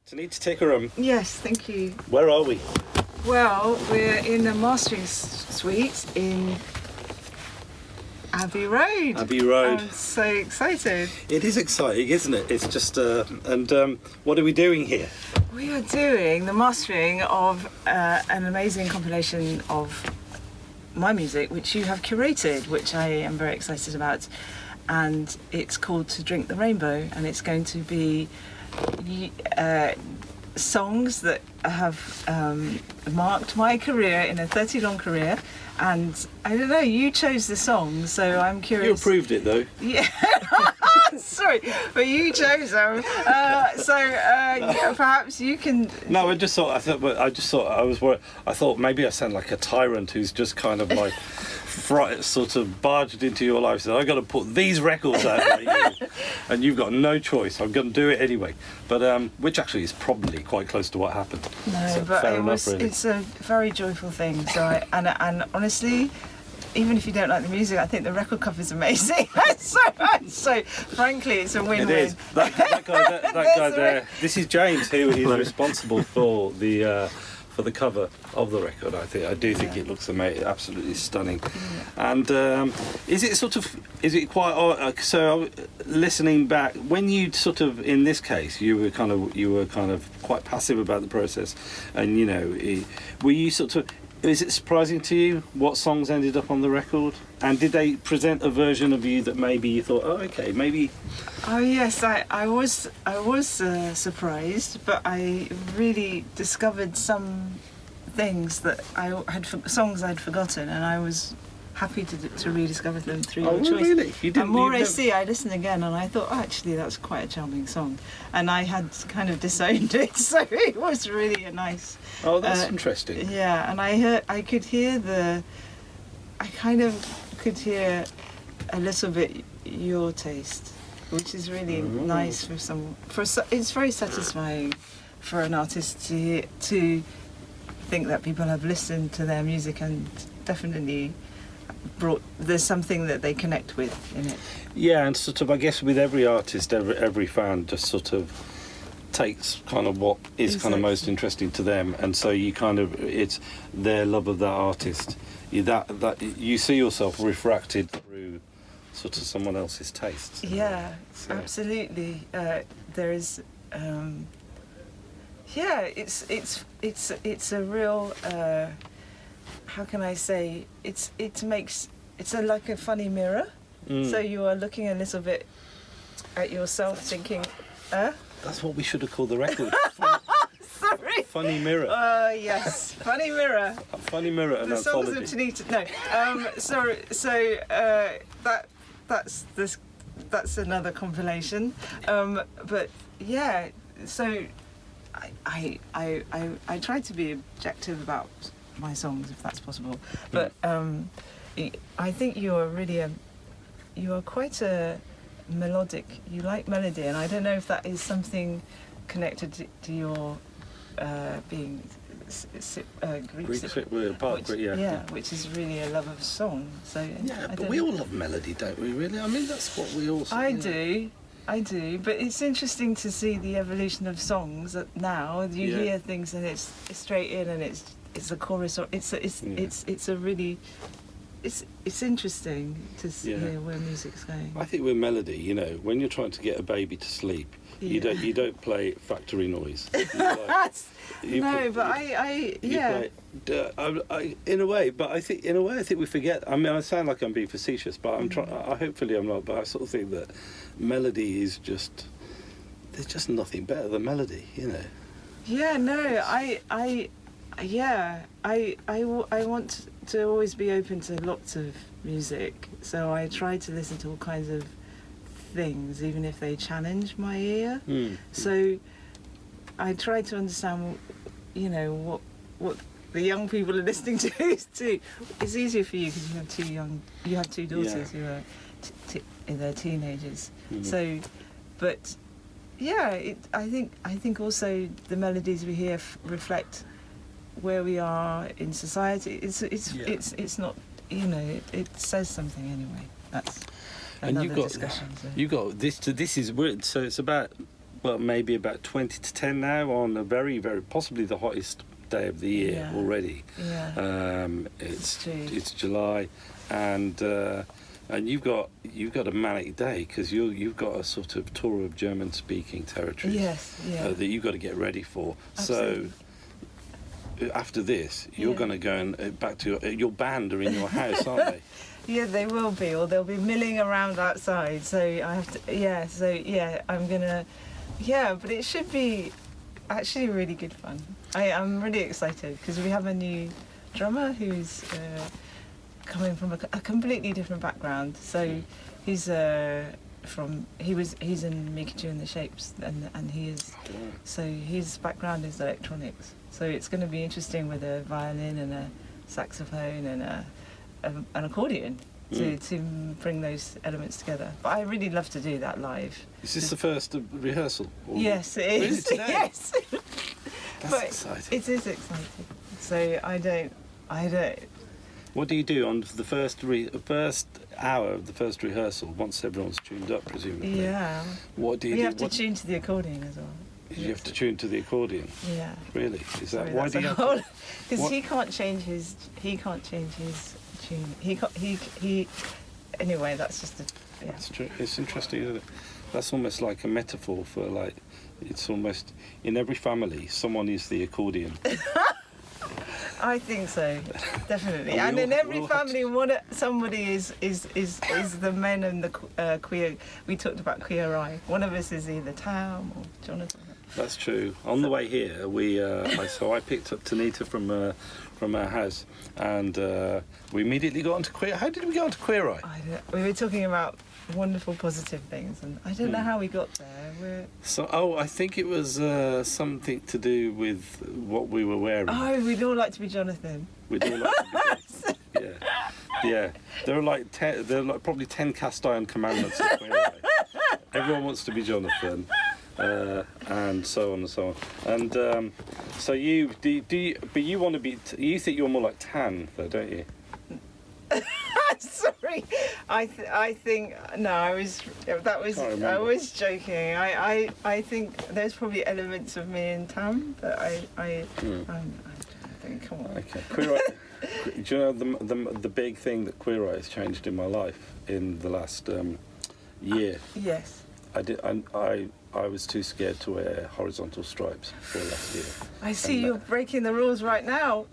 Tanita Tikaram, Yes, thank you. where are we? Well, we're in a mastering suite in Abbey Road. Abbey Road. I'm so excited. It is exciting, isn't it? It's just, what are we doing here? We are doing the mastering of an amazing compilation of my music, which you have curated, which I am very excited about. And it's called To Drink the Rainbow, and it's going to be songs that have marked my career in a 30-long career. And I don't know, you chose the song, so I'm curious. You approved it though. Yeah, sorry, but you chose them. Perhaps you can. No, I was worried. I thought maybe I sound like a tyrant who's just kind of like sort of barged into your life. Said, I got to put these records out for you, and you've got no choice. I'm going to do it anyway. But which actually is probably quite close to what happened. No, so, but fair enough, really. It's a very joyful thing. So and honestly, even if you don't like the music, I think the record cover is amazing. so frankly, it's a win-win. It is. That guy there. This is James, who is responsible for the cover of the record. I do think it looks amazing, absolutely stunning. Yeah. And is it quite so? Listening back, when you sort of, in this case, you were kind of quite passive about the process, and were you sort of? Is it surprising to you what songs ended up on the record? And did they present a version of you that maybe you thought, oh, okay, maybe? Oh yes, I was surprised, but I really discovered some things that songs I'd forgotten, and I was happy to rediscover them through your choice. Really? You didn't? And more I see, I listened again, and I thought, oh, actually, that's quite a charming song, and I had kind of disowned it, so it was really a nice. Oh, that's interesting. Yeah, and I could hear a little bit your taste, which is really nice it's very satisfying for an artist to think that people have listened to their music and definitely there's something that they connect with in it. Yeah, and sort of, I guess with every artist, every fan just sort of takes kind of what is kind of most interesting to them, and so it's their love of that artist. That you see yourself refracted through sort of someone else's tastes. Yeah, so. Absolutely. There is. It's a real. How can I say? It's like a funny mirror. So you are looking a little bit at yourself, thinking, That's what we should have called the record. Sorry. Funny mirror. Yes, funny mirror. A funny mirror and the songs of Anthology. Tanita. No. Sorry. So that's another compilation. But yeah. So I try to be objective about my songs if that's possible. But I think you are quite a melodic. You like melody, and I don't know if that is something connected to your being Greek, part of Greek, yeah, which is really a love of song. So yeah, but we all love melody, don't we? Really, I mean, that's what we all. I do, but it's interesting to see the evolution of songs. That now you hear things and it's straight in, and it's a chorus, or it's a really. It's interesting to hear where music's going. I think with melody, when you're trying to get a baby to sleep, you don't play factory noise. In a way, but I think we forget. I mean, I sound like I'm being facetious, but I'm trying. Hopefully, I'm not. But I sort of think that melody is just. There's just nothing better than melody, Yeah. No. I want to always be open to lots of music, so I try to listen to all kinds of things, even if they challenge my ear. So I try to understand, what the young people are listening to. It's easier for you because you have two daughters who are in their teenagers. So, but yeah, I think also the melodies we hear reflect where we are in society. It's not, it says something anyway. That's another discussion. So. You got this is weird. So it's about well, maybe about 20 to 10 now on a very, very, possibly the hottest day of the year already. Yeah. It's July, and you've got a manic day because you've got a sort of tour of German-speaking territories. Yes. Yeah. That you've got to get ready for. Absolutely. So after this, you're going to go and back to your band are in your house, aren't they? Yeah, they will be, or they'll be milling around outside. So I have to. Yeah. So yeah, I'm gonna. Yeah, but it should be actually really good fun. I'm really excited because we have a new drummer who's coming from a completely different background. So he's in Mikachu and the Shapes, and he is. So his background is electronics. So it's going to be interesting with a violin and a saxophone and an accordion to bring those elements together. But I really love to do that live. Is this the first rehearsal? Yes, it is. Today? Yes. That's exciting. It is exciting. So I don't. What do you do on the first hour of the first rehearsal once everyone's tuned up, presumably? Yeah. What do you do? You have to tune to the accordion as well. You have to tune to the accordion. Yeah. Really? Is that Sorry, why do you have to? Because he can't change his tune. He. Anyway, that's just a. Yeah. That's true. It's interesting, isn't it? That's almost like a metaphor for like. It's almost in every family someone is the accordion. I think so, definitely. And in every family, somebody is the men and the queer. We talked about queer eye. One of us is either Tam or Jonathan. That's true. On the way here, I picked up Tanita from her house, and we immediately got onto queer. How did we get onto Queer Eye? We were talking about wonderful positive things, and I don't know how we got there. I think it was something to do with what we were wearing. Oh, we'd all like to be Jonathan. We'd all like to be Jonathan. Yeah. There are probably 10 cast iron commandments of Queer Eye. Everyone wants to be Jonathan. And so on and so on. And so you but you want to be. You think you're more like Tan, though, don't you? Sorry, I think no. I was joking. I think there's probably elements of me in Tam that I think. Come on. Okay. Queer Eye. Do you know the big thing that Queer Eye has changed in my life in the last year? Yes. I was too scared to wear horizontal stripes for last year. I see you're breaking the rules right now.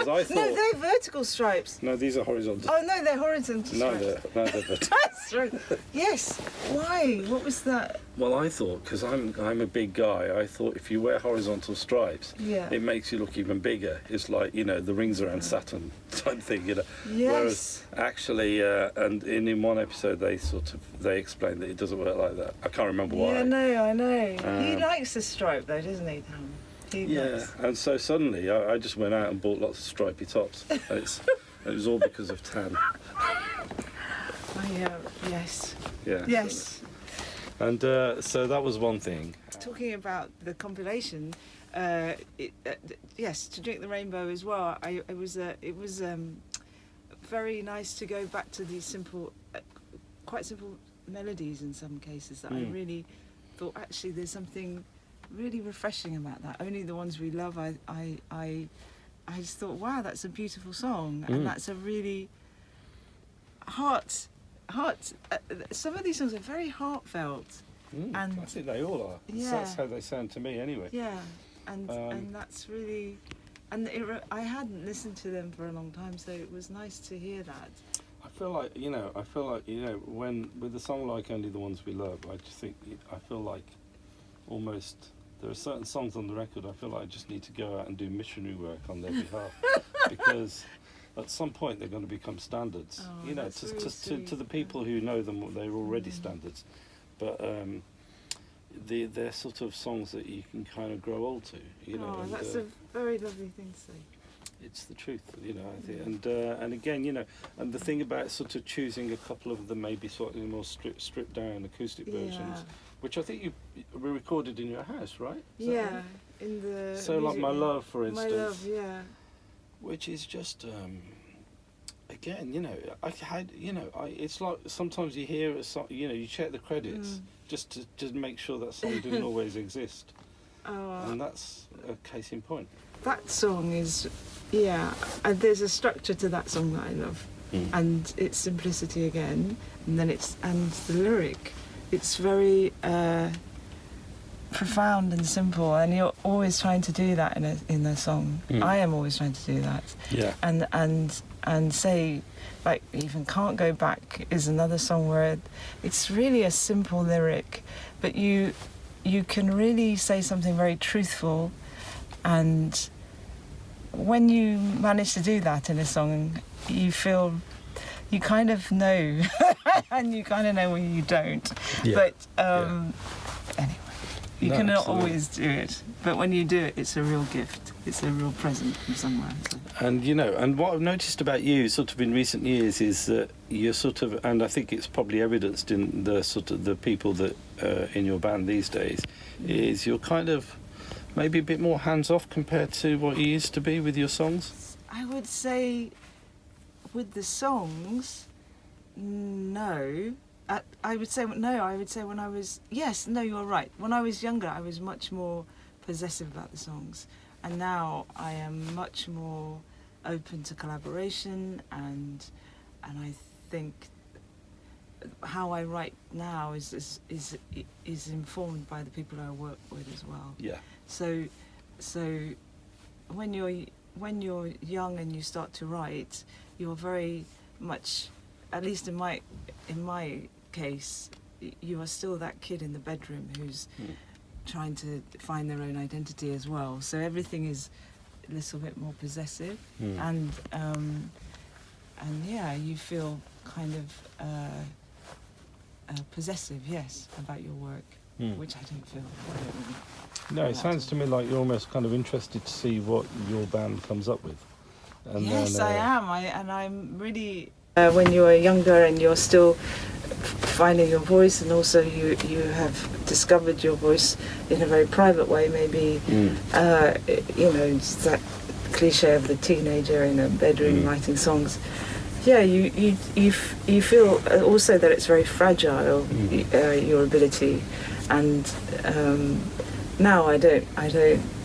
No, they're vertical stripes. No, these are horizontal. Oh no, they're horizontal stripes. No, they're vertical. That's right. Yes. Why? What was that? Well, I thought, because I'm a big guy, I thought if you wear horizontal stripes, it makes you look even bigger. It's like, the rings around Saturn type thing, Yes. Whereas actually, and in one episode they explained that it doesn't work like that. I can't remember why. Yeah, no, I know. He likes the stripe though, doesn't he, Tam? And so suddenly I just went out and bought lots of stripy tops. And it was all because of Tan. Yes. Yeah. Yes. And so that was one thing. Talking about the compilation, yes, To Drink the Rainbow as well. It was very nice to go back to these simple, quite simple melodies in some cases that I really thought actually there's something really refreshing about that. Only the ones we love. I just thought, wow, that's a beautiful song, and that's a really heart. Some of these songs are very heartfelt, and I think they all are. Yeah. So that's how they sound to me, anyway. Yeah, and that's really, and I hadn't listened to them for a long time, so it was nice to hear that. I feel like when with a song like Only the Ones We Love, I feel like almost there are certain songs on the record I feel like I just need to go out and do missionary work on their behalf because at some point they're going to become standards. To the people who know them, they're already standards, but they're sort of songs that you can kind of grow old to. That's a very lovely thing to say. It's the truth, I think, and again, and the thing about sort of choosing a couple of the maybe slightly more stripped down acoustic versions, which I think you recorded in your house, right? In the. So like My Love, for instance. My Love, yeah. Which is just, again, it's like sometimes you hear a song, you check the credits just to make sure that song didn't always exist. And that's a case in point. That song is, and there's a structure to that song that I love. And it's simplicity again, and then and the lyric, it's very profound and simple, and you're always trying to do that in a song. I am always trying to do that. Yeah. And say, like, even Can't Go Back is another song where it's really a simple lyric, but you can really say something very truthful, and when you manage to do that in a song, you kind of know, and you kind of know when you don't. Yeah. But anyway, you cannot always do it. But when you do it, it's a real gift. It's a real present from somewhere. So. And and what I've noticed about you, sort of in recent years, is that you're sort of, and I think it's probably evidenced in the sort of the people that in your band these days, is you're kind of maybe a bit more hands-off compared to what you used to be with your songs? I would say with the songs, no. I would say when I was... Yes, no, you're right. When I was younger, I was much more possessive about the songs. And now I am much more open to collaboration, and I think how I write now is informed by the people I work with as well. Yeah. So when you're young and you start to write, you're very much, at least in my case, you are still that kid in the bedroom who's trying to find their own identity as well. So everything is a little bit more possessive, and you feel kind of possessive, yes, about your work, which I don't feel. No, it sounds to me like you're almost kind of interested to see what your band comes up with. And yes, then, I am. I'm really... when you're younger and you're still finding your voice, and also you have discovered your voice in a very private way, maybe, it's that cliche of the teenager in a bedroom writing songs. Yeah, you feel also that it's very fragile, your ability, and now I don't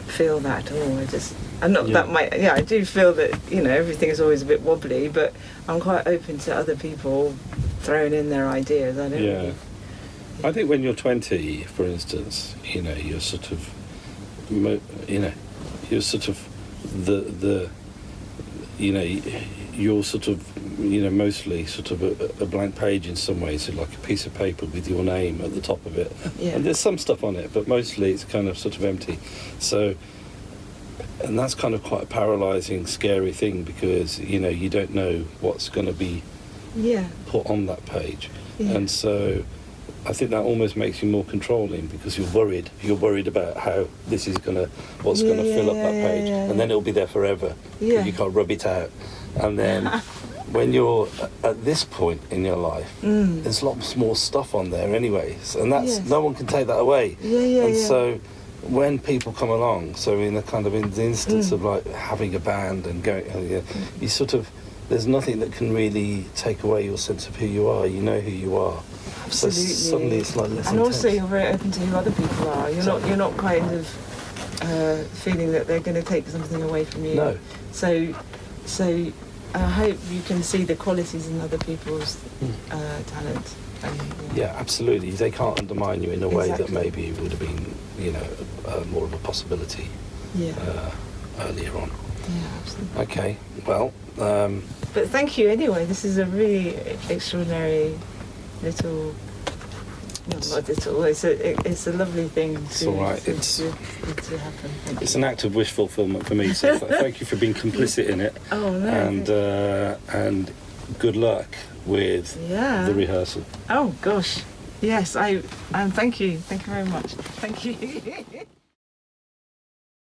feel that at all. I do feel that everything is always a bit wobbly, but I'm quite open to other people throwing in their ideas. I don't. Yeah, I think when you're 20, for instance, you're sort of, you're sort of you're sort of, mostly sort of a blank page in some ways, so like a piece of paper with your name at the top of it. Yeah. And there's some stuff on it, but mostly it's kind of sort of empty. So, and that's kind of quite a paralysing, scary thing, because, you don't know what's going to be put on that page. Yeah. And so I think that almost makes you more controlling, because you're worried about how this is what's going to fill up that page, and then it'll be there forever. Yeah. You can't rub it out. And then when you're at this point in your life, there's lots more stuff on there anyways, and that's no one can take that away. So when people come along, so in the instance of like having a band and going, you sort of, there's nothing that can really take away your sense of who you are. You know who you are. Absolutely. So suddenly it's like less and intense. Also you're very open to who other people are. You're not kind of feeling that they're going to take something away from you. No. So I hope you can see the qualities in other people's talent. Yeah, absolutely. They can't undermine you in a way that maybe would have been, more of a possibility earlier on. Yeah, absolutely. Okay, well... but thank you anyway. This is a really extraordinary little... Not little. It's a lovely thing to happen. It's an act of wish fulfillment for me. So thank you for being complicit in it. Oh no. And good luck with the rehearsal. Oh gosh. Yes. Thank you. Thank you very much. Thank you.